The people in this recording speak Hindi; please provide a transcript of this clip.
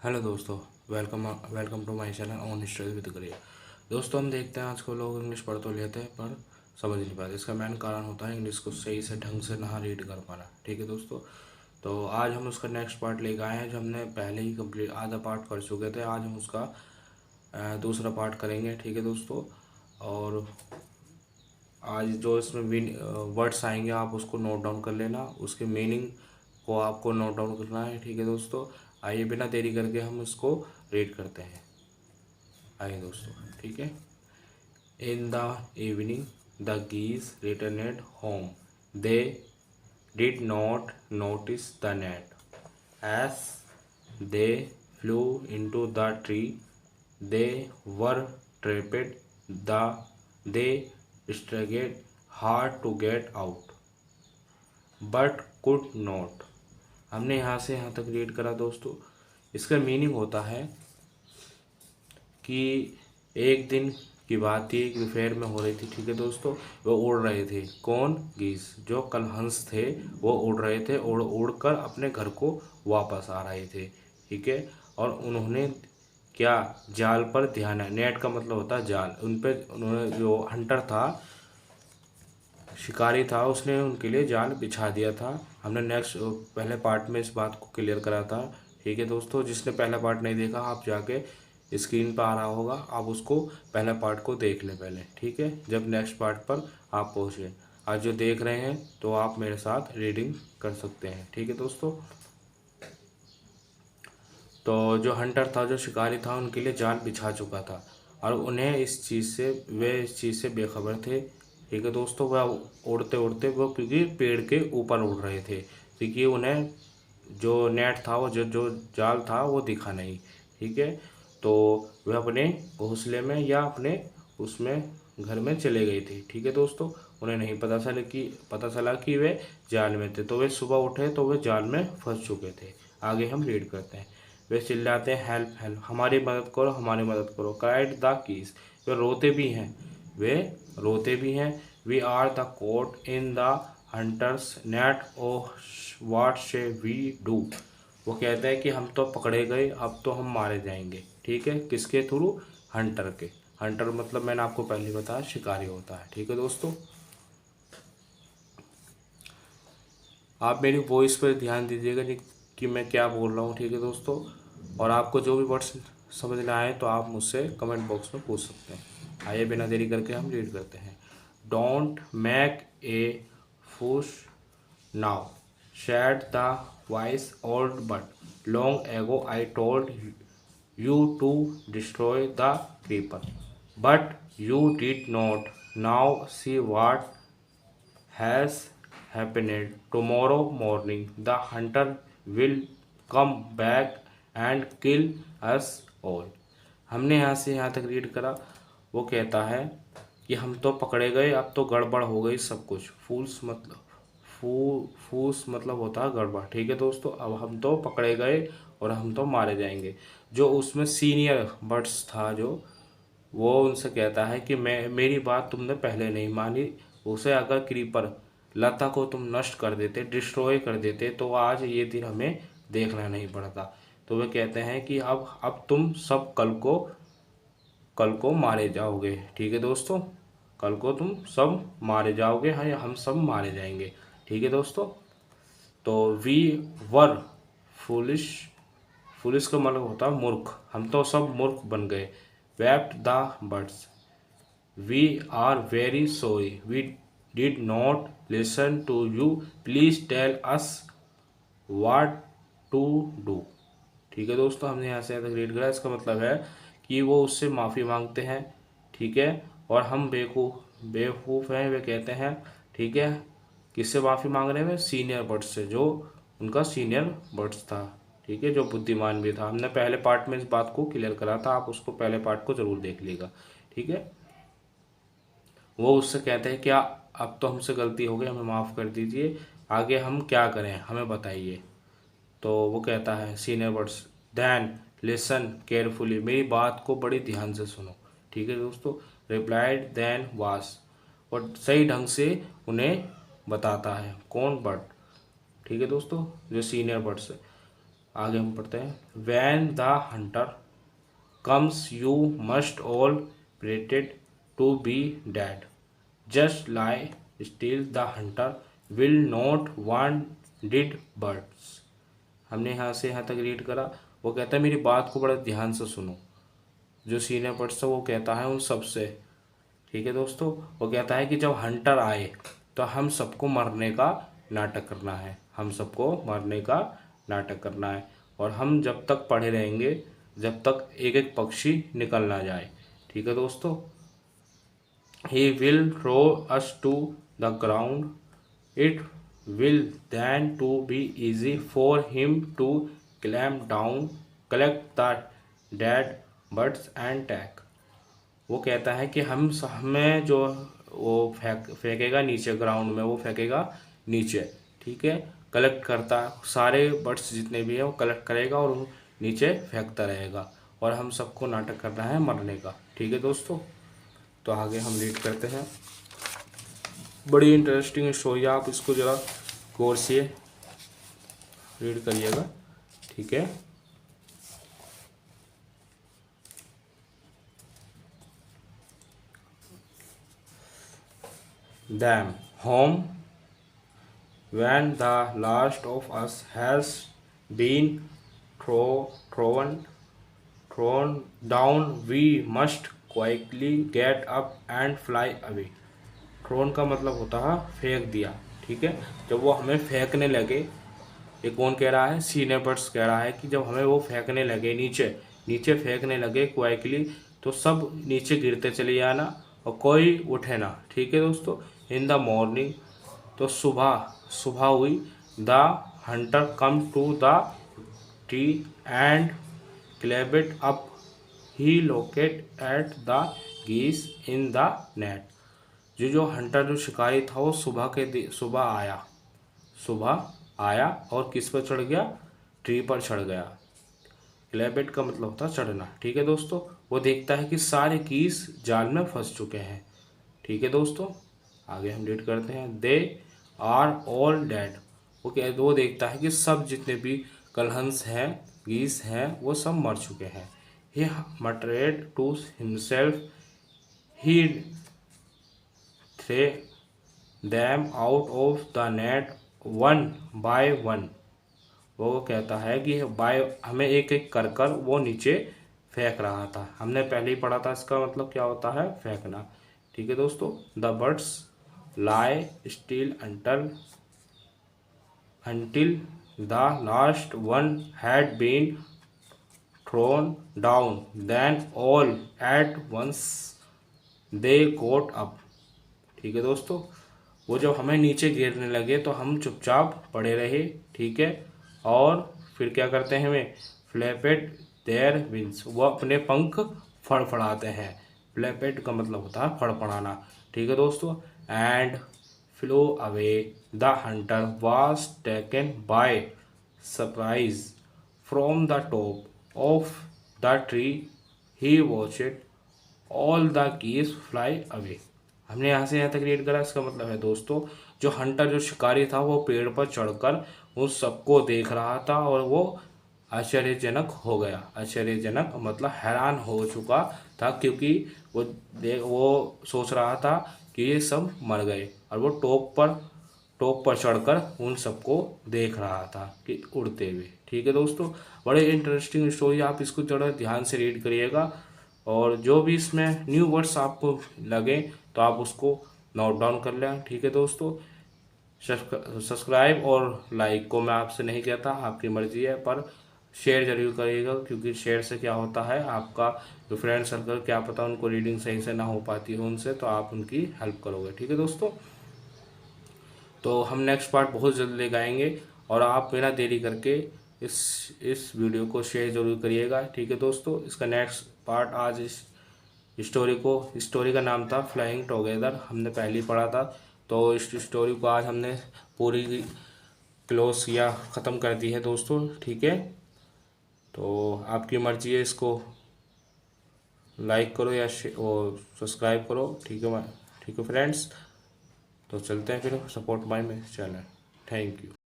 हेलो दोस्तों, welcome welcome to my channel on study with career. दोस्तों, हम देखते हैं आजकल लोग इंग्लिश पढ़ तो लेते हैं पर समझ नहीं पाते। इसका मेन कारण होता है इंग्लिश को सही से ढंग से ना रीड कर पाना। ठीक है दोस्तों, तो आज हम उसका नेक्स्ट पार्ट लेकर आए हैं जो हमने पहले ही कंप्लीट आधा पार्ट कर चुके थे। आज हम उसका दूसरा पार्ट करेंगे। ठीक है दोस्तों, और आज जो इसमें वर्ड्स आएंगे आप उसको नोट डाउन कर लेना, उसके मीनिंग को आपको नोट डाउन करना है। ठीक है दोस्तों, आइए बिना देरी करके हम इसको रीड करते हैं। आइए दोस्तों, ठीक है। In the evening the geese returned home. They did not notice the net. As they flew into the tree, they were trapped. They struggled hard to get out, but could not. हमने यहाँ से यहाँ तक रीड करा दोस्तों। इसका मीनिंग होता है कि एक दिन की बात थी, एक दोपहर में हो रही थी। ठीक है दोस्तों, वो उड़ रहे थे। कौन? गीस। जो कल हंस थे वो उड़ रहे थे, उड़ उड़ कर अपने घर को वापस आ रहे थे। ठीक है, और उन्होंने क्या जाल पर ध्यान है। नेट का मतलब होता है जाल। उन पे उन्होंने, जो हंटर था, शिकारी था, उसने उनके लिए जाल बिछा दिया था। हमने नेक्स्ट पहले पार्ट में इस बात को क्लियर करा था। ठीक है दोस्तों, जिसने पहला पार्ट नहीं देखा आप जाके स्क्रीन पर आ रहा होगा, आप उसको पहला पार्ट को देख लें पहले। ठीक है, जब नेक्स्ट पार्ट पर आप पहुँचे। आज जो देख रहे हैं तो आप मेरे साथ रीडिंग कर सकते हैं। ठीक है दोस्तों, तो जो हंटर था, जो शिकारी था, उनके लिए जाल बिछा चुका था और उन्हें वे इस चीज़ से बेखबर थे। ठीक है दोस्तों, वह उड़ते उड़ते वो क्योंकि पेड़ के ऊपर उड़ रहे थे, क्योंकि उन्हें जो नेट था, वो जो जो जाल था वो दिखा नहीं। ठीक है, तो वह अपने घोंसले में या अपने उसमें घर में चले गए थे। ठीक है दोस्तों, उन्हें नहीं पता चला कि वे जाल में थे। तो वे सुबह उठे तो वे जाल में फंस चुके थे। आगे हम रीड करते हैं। वे चिल्लाते हैं, हेल्प हेल्प, हमारी मदद करो, हमारी मदद करो। क्राइड द कीज, वे रोते भी हैं, वे रोते भी हैं। We are the caught in the hunters net, oh what shall we do. वो कहते हैं कि हम तो पकड़े गए, अब तो हम मारे जाएंगे। ठीक है, किसके थ्रू? हंटर के। हंटर मतलब मैंने आपको पहले बताया शिकारी होता है। ठीक है दोस्तों, आप मेरी वॉइस पर ध्यान दीजिएगा कि मैं क्या बोल रहा हूँ। ठीक है दोस्तों, और आपको जो भी वर्ड्स समझ में आए तो आप मुझसे कमेंट बॉक्स में पूछ सकते हैं। आइए बिना देरी करके हम रीड करते हैं। Don't make a fuss now, said the wise old bird. Long ago I told you to destroy the creeper, but you did not. Now see what has happened. Tomorrow morning the hunter will come back and kill us all. हमने यहाँ से यहाँ तक रीड करा। वो कहता है कि हम तो पकड़े गए, अब तो गड़बड़ हो गई सब कुछ। फूस मतलब होता है गड़बड़। ठीक है दोस्तों, अब हम तो पकड़े गए और हम तो मारे जाएंगे। जो उसमें सीनियर बर्ड्स था, जो वो उनसे कहता है कि मैं मेरी बात तुमने पहले नहीं मानी। उसे अगर क्रीपर लता को तुम नष्ट कर देते, डिस्ट्रॉय कर देते, तो आज ये दिन हमें देखना नहीं पड़ता। तो वे कहते हैं कि अब तुम सब कल को मारे जाओगे। ठीक है दोस्तों, कल को तुम सब मारे जाओगे। हाँ, हम सब मारे जाएंगे। ठीक है दोस्तों, तो वी वर फुलिश। फुलिश का मतलब होता है मूर्ख। हम तो सब मूर्ख बन गए। Wept the birds, we are very sorry, we did not listen to you, please tell us what to do. ठीक है दोस्तों, हमने यहाँ से यहाँ तक रीड किया। इसका मतलब है कि वो उससे माफ़ी मांगते हैं। ठीक है, और हम बेवकूफ़ हैं, वे कहते हैं। ठीक है, किससे माफ़ी मांग रहे हैं? सीनियर बर्ड्स से, जो उनका सीनियर बर्ड्स था। ठीक है, जो बुद्धिमान भी था। हमने पहले पार्ट में इस बात को क्लियर करा था, आप उसको पहले पार्ट को ज़रूर देख लीजिएगा। ठीक है, वो उससे कहते हैं क्या अब तो हमसे गलती हो गई, हमें माफ़ कर दीजिए, आगे हम क्या करें हमें बताइए। तो वो कहता है senior birds, then listen carefully, मेरी बात को बड़ी ध्यान से सुनो। ठीक है दोस्तों, रिप्लाइड देन वास, और सही ढंग से उन्हें बताता है। कौन? बर्ड। ठीक है दोस्तों, जो सीनियर बर्ड्स है। आगे हम पढ़ते हैं। When the hunter comes you must all pretend to be dead, just lie still the hunter will not want dead birds. हमने यहाँ से यहाँ तक रीड करा। वो कहता है मेरी बात को बड़ा ध्यान से सुनो। जो सीनियर बर्ड्स है वो कहता है उन सबसे, ठीक है दोस्तों। वो कहता है कि जब हंटर आए तो हम सबको मरने का नाटक करना है, हम सबको मरने का नाटक करना है। और हम जब तक पढ़े रहेंगे जब तक एक एक पक्षी निकल ना जाए, ठीक है दोस्तों। He will throw us to the ground. It will then to be easy for him to climb down, collect the dead birds and take. वो कहता है कि हमें जो वो फेंकेगा नीचे, ग्राउंड में वो फेंकेगा नीचे, ठीक है। कलेक्ट करता सारे बर्ड्स जितने भी है वो कलेक्ट करेगा और नीचे फेंकता रहेगा, और हम सबको नाटक करना है मरने का, ठीक है दोस्तों। तो आगे हम रीड करते हैं। बड़ी इंटरेस्टिंग स्टोरी है, आप इसको ज़रा गौर से रीड करिएगा, ठीक है। Them home when the last of us has been thrown down, we must quietly get up and fly away. Throne का मतलब होता है फेंक दिया, ठीक है। जब वो हमें फेंकने लगे, ये कौन कह रहा है, सीनियर बर्ड्स कह रहा है कि जब हमें वो फेंकने लगे नीचे नीचे फेंकने लगे क्वाइकली, तो सब नीचे गिरते चले जाना और कोई उठे ना, ठीक है दोस्तों। इन द मॉर्निंग, तो सुबह सुबह हुई। The hunter come to the tree and climbed up, he looked at the geese in the net. जो हंटर जो शिकारी था वो सुबह आया और किस पर चढ़ गया, ट्री पर चढ़ गया। क्लेबेट का मतलब होता है चढ़ना, ठीक है दोस्तों। वो देखता है कि सारे कीस जाल में फंस चुके हैं, ठीक है दोस्तों। आगे हम रीड करते हैं। They are all dead. वो देखता है कि सब जितने भी कलहंस हैं, गीस हैं, वो सब मर चुके हैं। He muttered to himself, he threw them out of the net one by one। वो कहता है कि बाय हमें एक एक कर कर वो नीचे फेंक रहा था। हमने पहले ही पढ़ा था इसका मतलब क्या होता है, फेंकना, ठीक है दोस्तों। The birds lie still until the last one had been thrown down, then all at once they got up, ठीक है दोस्तों। वो जब हमें नीचे गिरने लगे तो हम चुपचाप पड़े रहे, ठीक है। और फिर क्या करते हैं, हमें फ्लैपेट देयर विंग्स, वो अपने पंख फड़फड़ाते हैं। फ्लैपेट का मतलब होता है फड़फड़ाना, ठीक है दोस्तों। And flew away, the hunter was taken by surprise from the top of the tree, he watched all the geese fly away. हमने यहाँ से यहाँ तक रीड करा। इसका मतलब है दोस्तों, जो हंटर जो शिकारी था वो पेड़ पर चढ़कर उन सबको देख रहा था और वो आश्चर्यजनक हो गया। आश्चर्यजनक मतलब हैरान हो चुका था, क्योंकि वो सोच रहा था कि ये सब मर गए, और वो टॉप पर चढ़कर उन सबको देख रहा था कि उड़ते हुए, ठीक है दोस्तों। बड़े इंटरेस्टिंग स्टोरी, आप इसको थोड़ा ध्यान से रीड करिएगा, और जो भी इसमें न्यू वर्ड्स आपको लगे तो आप उसको नोट डाउन कर लें, ठीक है दोस्तों। सब्सक्राइब और लाइक को मैं आपसे नहीं कहता, आपकी मर्जी है, पर शेयर जरूर करिएगा, क्योंकि शेयर से क्या होता है, आपका जो फ्रेंड सर्कल क्या पता उनको रीडिंग सही से ना हो पाती हो उनसे, तो आप उनकी हेल्प करोगे, ठीक है दोस्तों। तो हम नेक्स्ट पार्ट बहुत जल्द लेकर आएंगे, और आप बिना देरी करके इस वीडियो को शेयर जरूर करिएगा, ठीक है दोस्तों। इसका नेक्स्ट पार्ट आज इस स्टोरी का नाम था फ्लाइंग टुगेदर, हमने पहले ही पढ़ा था। तो इस स्टोरी को आज हमने पूरी क्लोज या ख़त्म कर दी है दोस्तों, ठीक है। तो आपकी मर्जी है, इसको लाइक करो या सब्सक्राइब करो, ठीक है फ्रेंड्स। तो चलते हैं फिर, support my channel. Thank you.